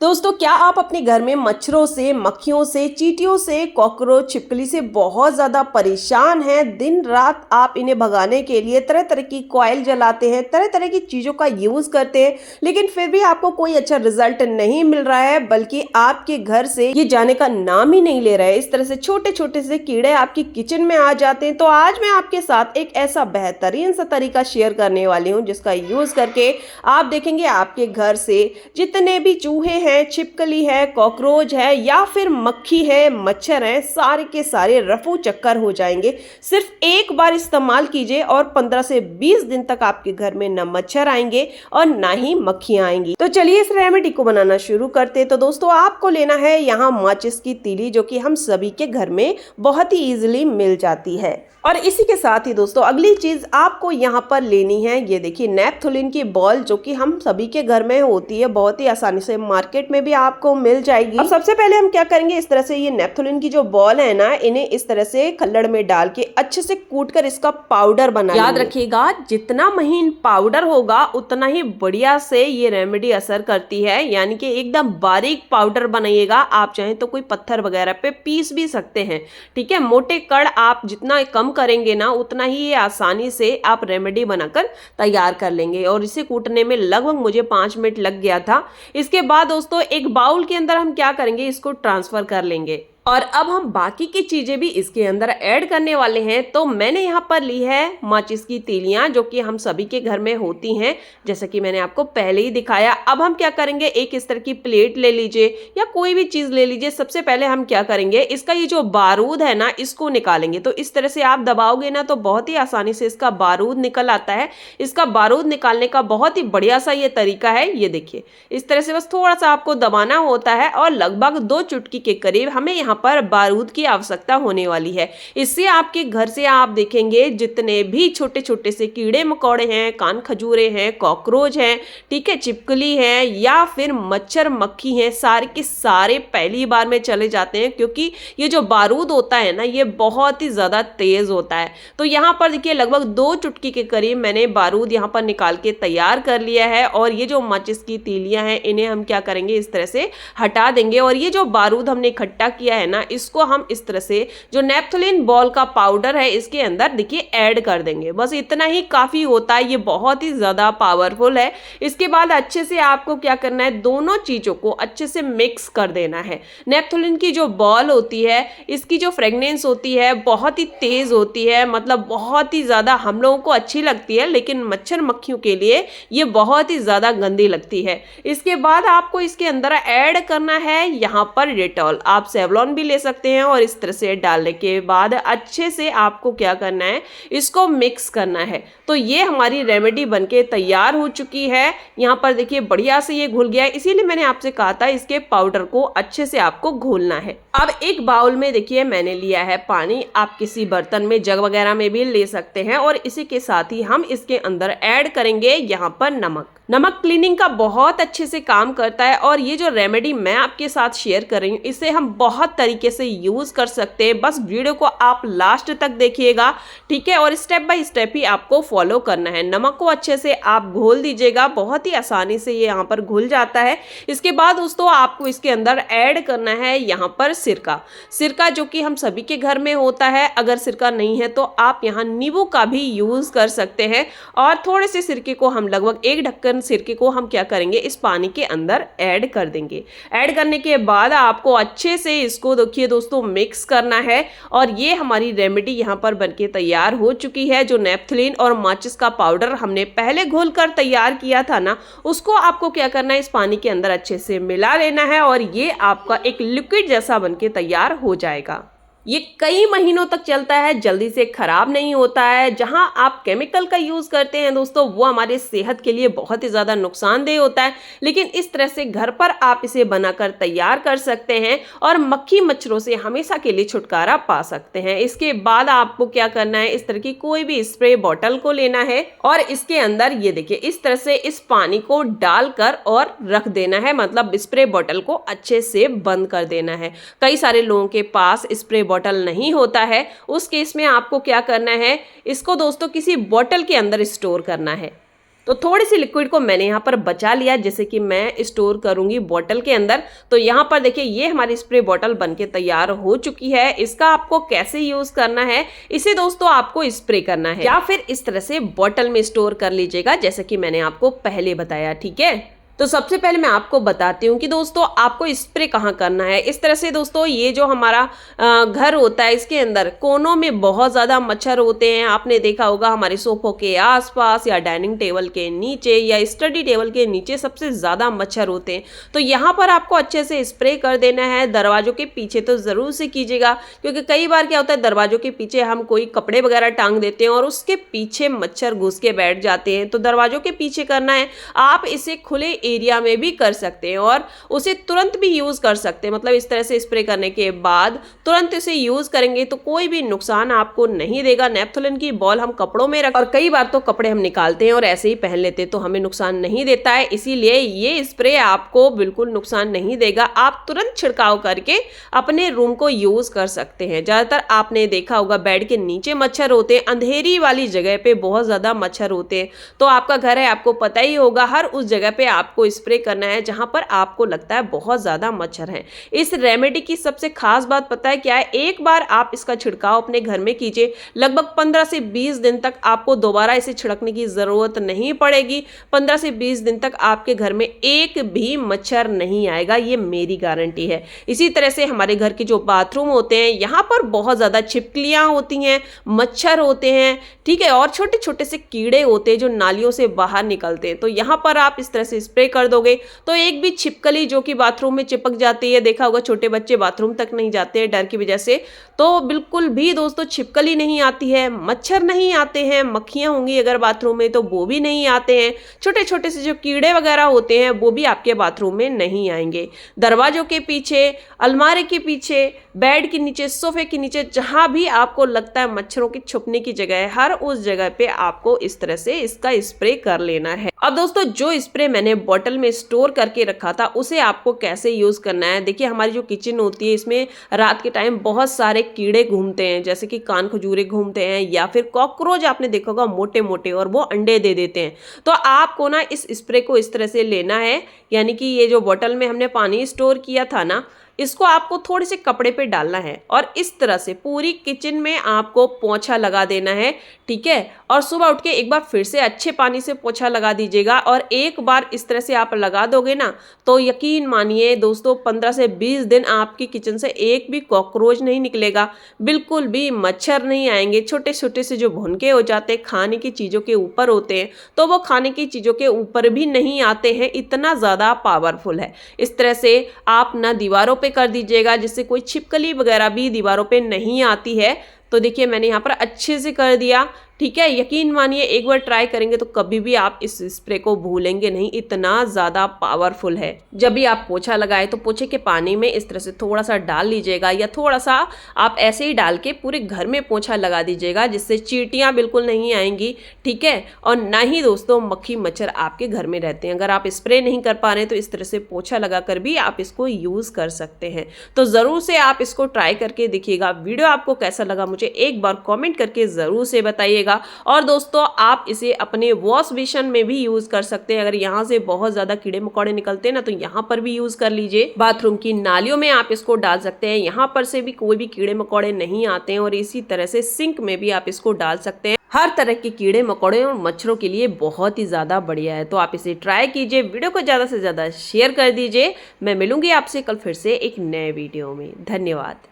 दोस्तों, क्या आप अपने घर में मच्छरों से, मक्खियों से, चींटियों से, कॉकरोच, छिपकली से बहुत ज़्यादा परेशान हैं? दिन रात आप इन्हें भगाने के लिए तरह तरह की कॉइल जलाते हैं, तरह तरह की चीज़ों का यूज़ करते हैं, लेकिन फिर भी आपको कोई अच्छा रिजल्ट नहीं मिल रहा है, बल्कि आपके घर से ये जाने का नाम ही नहीं ले रहा है। इस तरह से छोटे छोटे से कीड़े आपकी किचन में आ जाते हैं। तो आज मैं आपके साथ एक ऐसा बेहतरीन सा तरीका शेयर करने वाली हूँ, जिसका यूज़ करके आप देखेंगे आपके घर से जितने भी चूहे हैं, छिपकली है, कॉकरोच है या फिर मक्खी है, मच्छर है, सारे के सारे रफू चक्कर हो जाएंगे। सिर्फ एक बार इस्तेमाल कीजिए और 15 से 20 दिन तक आपके घर में न मच्छर आएंगे और ना ही मक्खियां आएंगी। तो चलिए इस रेमेडी को बनाना शुरू करते हैं। तो दोस्तों, आपको लेना है यहाँ माचिस की तीली, जो कि हम सभी के घर में बहुत ही इजीली मिल जाती है। और इसी के साथ ही दोस्तों, अगली चीज आपको यहाँ पर लेनी है, ये देखिए नेपथोलिन की बॉल, जो कि हम सभी के घर में होती है, बहुत ही आसानी से मार्केट में भी आपको मिल जाएगी। अब सबसे पहले हम क्या करेंगे, इस तरह से ये नेपथोलिन की जो बॉल है ना, इन्हें इस तरह से खल्लड़ में डाल के अच्छे से कूटकर इसका पाउडर बना। याद रखिएगा, जितना महीन पाउडर होगा उतना ही बढ़िया से ये रेमेडी असर करती है, यानी कि एकदम बारीक पाउडर बनाइएगा। आप चाहें तो कोई पत्थर वगैरह पे पीस भी सकते हैं, ठीक है। मोटे कण आप जितना कम करेंगे ना, उतना ही ये आसानी से आप रेमेडी बनाकर तैयार कर लेंगे। और इसे कूटने में लगभग मुझे 5 मिनट लग गया था। इसके बाद दोस्तों, एक बाउल के अंदर हम क्या करेंगे, इसको ट्रांसफर कर लेंगे और अब हम बाकी की चीजें भी इसके अंदर ऐड करने वाले हैं। तो मैंने यहाँ पर ली है माचिस की तीलियां, जो कि हम सभी के घर में होती हैं, जैसा कि मैंने आपको पहले ही दिखाया। अब हम क्या करेंगे, एक इस तरह की प्लेट ले लीजिए या कोई भी चीज ले लीजिए। सबसे पहले हम क्या करेंगे, इसका ये जो बारूद है ना, इसको निकालेंगे। तो इस तरह से आप दबाओगे ना, तो बहुत ही आसानी से इसका बारूद निकल आता है। इसका बारूद निकालने का बहुत ही बढ़िया सा ये तरीका है। ये देखिए, इस तरह से बस थोड़ा सा आपको दबाना होता है और लगभग 2 चुटकी के करीब हमें यहाँ पर बारूद की आवश्यकता होने वाली है। इससे आपके घर से आप देखेंगे जितने भी छोटे छोटे से कीड़े मकोड़े हैं, कान खजूरे हैं, कॉकरोच हैं, ठीक है, छिपकली है या फिर मच्छर मक्खी हैं, सारे के सारे पहली बार में चले जाते हैं, क्योंकि ये जो बारूद होता है ना, ये बहुत ही ज्यादा तेज होता है। तो यहाँ पर देखिए लगभग 2 चुटकी के करीब मैंने बारूद यहाँ पर निकाल के तैयार कर लिया है। और ये जो माचिस की तीलियां हैं, इन्हें हम क्या करेंगे, इस तरह से हटा देंगे। और ये जो बारूद हमने इकट्ठा किया है ना, इसको हम इस तरह से जो नेपथोलिन बॉल का पाउडर है, इसके अंदर देखिए ऐड कर देंगे। बस इतना ही काफी होता है, ये बहुत ही ज्यादा पावरफुल है। इसके बाद अच्छे से आपको क्या करना है, दोनों चीजों को अच्छे से मिक्स कर देना है। नेपथोलिन की जो बॉल होती है, इसकी जो फ्रेगनेंस होती है बहुत ही तेज होती है, मतलब बहुत ही ज्यादा हम लोगों को अच्छी लगती है, लेकिन मच्छर मक्खियों के लिए ये बहुत ही ज्यादा गंदी लगती है। इसके बाद आपको इसके अंदर ऐड करना है यहाँ पर डेटॉल। आप सेवलॉन भी ले सकते हैं। और इस तरह से डालने के बाद अच्छे से आपको क्या करना है, इसको मिक्स करना है। तो ये हमारी रेमेडी बनके तैयार हो चुकी है। यहाँ पर देखिए बढ़िया से ये घुल गया है, इसीलिए मैंने आपसे कहा था इसके पाउडर को अच्छे से आपको घोलना है। अब एक बाउल में देखिए मैंने लिया है पानी। आप किसी बर्तन में, जग वगैरह में भी ले सकते हैं। और इसी के साथ ही हम इसके अंदर ऐड करेंगे यहाँ पर नमक। नमक क्लीनिंग का बहुत अच्छे से काम करता है। और ये जो रेमेडी मैं आपके साथ शेयर कर रही हूँ, इसे हम बहुत तरीके से यूज कर सकते हैं। बस वीडियो को आप लास्ट तक देखिएगा, ठीक है, और स्टेप बाय स्टेप ही आपको फॉलो करना है। नमक को अच्छे से आप घोल दीजिएगा, बहुत ही आसानी से ये यहाँ पर घुल जाता है। इसके बाद दोस्तों, आपको इसके अंदर ऐड करना है यहाँ पर सिरका। सिरका जो कि हम सभी के घर में होता है। अगर सिरका नहीं है तो आप यहाँ नींबू का भी यूज कर सकते हैं। और थोड़े से सिरके को हम, लगभग 1 ढक्कन सिरके को हम क्या करेंगे, इस पानी के अंदर ऐड कर देंगे। ऐड करने के बाद आपको अच्छे से इसको देखिए दोस्तों मिक्स करना है। और ये हमारी रेमेडी यहाँ पर बनके तैयार हो चुकी है। जो नेपथोलिन और माचिस का पाउडर हमने पहले घोलकर तैयार किया था ना, उसको आपको क्या करना है, इस पानी के अंदर अच्छे से मिला लेना है। और ये आपका एक लिक्विड जैसा बनके तैयार हो जाएगा। ये कई महीनों तक चलता है, जल्दी से खराब नहीं होता है। जहां आप केमिकल का यूज करते हैं दोस्तों, वो हमारे सेहत के लिए बहुत ही ज्यादा नुकसानदेह होता है। लेकिन इस तरह से घर पर आप इसे बनाकर तैयार कर सकते हैं और मक्खी मच्छरों से हमेशा के लिए छुटकारा पा सकते हैं। इसके बाद आपको क्या करना है, इस तरह की कोई भी स्प्रे बॉटल को लेना है और इसके अंदर ये देखिए इस तरह से इस पानी को डालकर और रख देना है। मतलब स्प्रे बॉटल को अच्छे से बंद कर देना है। कई सारे लोगों के पास स्प्रे बॉटल नहीं होता है, उस केस में आपको क्या करना है, इसको दोस्तों किसी बॉटल के अंदर स्टोर करना है। तो थोड़ी सी लिक्विड को मैंने यहाँ पर बचा लिया, जैसे कि मैं स्टोर करूंगी बॉटल के अंदर। तो यहाँ पर देखिए ये हमारी स्प्रे बॉटल बनके तैयार हो चुकी है। इसका आपको कैसे यूज करना है, इसे दोस्तों आपको स्प्रे करना है या फिर इस तरह से बॉटल में स्टोर कर लीजिएगा, जैसे कि मैंने आपको पहले बताया। ठीक है, तो सबसे पहले मैं आपको बताती हूँ कि दोस्तों आपको स्प्रे कहाँ करना है। इस तरह से दोस्तों ये जो हमारा घर होता है, इसके अंदर कोनों में बहुत ज़्यादा मच्छर होते हैं। आपने देखा होगा हमारे सोफों के आसपास या डाइनिंग टेबल के नीचे या स्टडी टेबल के नीचे सबसे ज़्यादा मच्छर होते हैं। तो यहाँ पर आपको अच्छे से स्प्रे कर देना है। दरवाजों के पीछे तो ज़रूर से कीजिएगा, क्योंकि कई बार क्या होता है दरवाजों के पीछे हम कोई कपड़े वगैरह टांग देते हैं और उसके पीछे मच्छर घुस के बैठ जाते हैं। तो दरवाजों के पीछे करना है। आप इसे खुले एरिया में भी कर सकते हैं और उसे तुरंत भी यूज कर सकते हैं। मतलब इस तरह से स्प्रे करने के बाद तुरंत इसे यूज करेंगे तो कोई भी नुकसान आपको नहीं देगा। नेपथोलिन की बॉल हम कपड़ों में रख, और कई बार तो कपड़े हम निकालते हैं और ऐसे ही पहन लेते हैं, तो हमें नुकसान नहीं देता है। इसीलिए ये स्प्रे आपको बिल्कुल नुकसान नहीं देगा। आप तुरंत छिड़काव करके अपने रूम को यूज कर सकते हैं। ज्यादातर आपने देखा होगा बेड के नीचे मच्छर होते हैं, अंधेरी वाली जगह पे बहुत ज्यादा मच्छर होते हैं। तो आपका घर है, आपको पता ही होगा, हर उस जगह पे आपको स्प्रे करना है जहां पर आपको लगता है बहुत ज्यादा मच्छर है। इस रेमेडी की सबसे खास बात पता है क्या है, एक बार आप इसका छिड़काव अपने घर में कीजिए, लगभग 15 से 20 दिन तक आपको दोबारा इसे छिड़कने की जरूरत नहीं पड़ेगी। 15 से 20 दिन तक आपके घर में एक भी मच्छर नहीं आएगा, ये मेरी गारंटी है। इसी तरह से हमारे घर के जो बाथरूम होते हैं, यहाँ पर बहुत ज्यादा छिपकलियां होती हैं, मच्छर होते हैं, ठीक है, और छोटे छोटे से कीड़े होते हैं जो नालियों से बाहर निकलते हैं। तो यहाँ पर आप इस तरह से स्प्रे कर दोगे तो एक भी छिपकली जो कि बाथरूम में चिपक जाती है, देखा होगा छोटे बच्चे बाथरूम तक नहीं जाते हैं डर की वजह से, तो बिल्कुल भी दोस्तों छिपकली नहीं आती है, मच्छर नहीं आते हैं। मक्खियां होंगी अगर बाथरूम में तो वो भी नहीं आते हैं। छोटे छोटे से जो कीड़े वगैरह होते हैं वो भी आपके बाथरूम में नहीं आएंगे। दरवाजों के पीछे, अलमारी के पीछे, बेड के नीचे, सोफे के नीचे, जहां भी आपको लगता है मच्छरों की छुपने की जगह है, हर उस जगह पे आपको इस तरह से इसका स्प्रे कर लेना है। अब दोस्तों जो स्प्रे मैंने बॉटल में स्टोर करके रखा था उसे आपको कैसे यूज करना है। देखिए हमारी जो किचन होती है इसमें रात के टाइम बहुत सारे कीड़े घूमते हैं, जैसे कि कान खजूरे घूमते हैं या फिर कॉकरोच आपने देखा होगा मोटे मोटे, और वो अंडे दे देते हैं। तो आपको ना इस स्प्रे को इस तरह से लेना है, यानी कि ये जो बॉटल में हमने पानी स्टोर किया था ना, इसको आपको थोड़े से कपड़े पे डालना है और इस तरह से पूरी किचन में आपको पोंछा लगा देना है। ठीक है, और सुबह उठ के एक बार फिर से अच्छे पानी से पोंछा लगा दीजिएगा। और एक बार इस तरह से आप लगा दोगे ना तो यकीन मानिए दोस्तों 15 से 20 दिन आपकी किचन से एक भी कॉकरोच नहीं निकलेगा, बिल्कुल भी मच्छर नहीं आएंगे। छोटे छोटे से जो भुनके हो जाते हैं खाने की चीज़ों के ऊपर होते हैं, तो वो खाने की चीज़ों के ऊपर भी नहीं आते हैं, इतना ज़्यादा पावरफुल है। इस तरह से आप ना दीवारों पे कर दीजिएगा जिससे कोई छिपकली वगैरह भी दीवारों पे नहीं आती है। तो देखिए मैंने यहाँ पर अच्छे से कर दिया। ठीक है, यकीन मानिए एक बार ट्राई करेंगे तो कभी भी आप इस स्प्रे को भूलेंगे नहीं, इतना ज़्यादा पावरफुल है। जब भी आप पोछा लगाए तो पोछे के पानी में इस तरह से थोड़ा सा डाल लीजिएगा, या थोड़ा सा आप ऐसे ही डाल के पूरे घर में पोछा लगा दीजिएगा, जिससे चींटियाँ बिल्कुल नहीं आएंगी। ठीक है, और ना ही दोस्तों मक्खी मच्छर आपके घर में रहते हैं। अगर आप स्प्रे नहीं कर पा रहे हैं तो इस तरह से पोछा लगा कर भी आप इसको यूज़ कर सकते हैं। तो ज़रूर से आप इसको ट्राई करके देखिएगा। वीडियो आपको कैसा लगा मुझे एक बार कॉमेंट करके ज़रूर से बताइएगा। और दोस्तों आप इसे अपने वॉश बेसिन में भी यूज कर सकते हैं। अगर यहाँ से बहुत ज्यादा कीड़े मकोड़े निकलते हैं ना तो यहाँ पर भी यूज कर लीजिए। बाथरूम की नालियों में आप इसको डाल सकते हैं, यहाँ पर से भी कोई भी कीड़े मकोड़े नहीं आते हैं। और इसी तरह से सिंक में भी आप इसको डाल सकते हैं। हर तरह के कीड़े मकोड़े और मच्छरों के लिए बहुत ही ज्यादा बढ़िया है। तो आप इसे ट्राई कीजिए, वीडियो को ज्यादा से ज्यादा शेयर कर दीजिए। मैं मिलूंगी आपसे कल फिर से एक नए वीडियो में। धन्यवाद।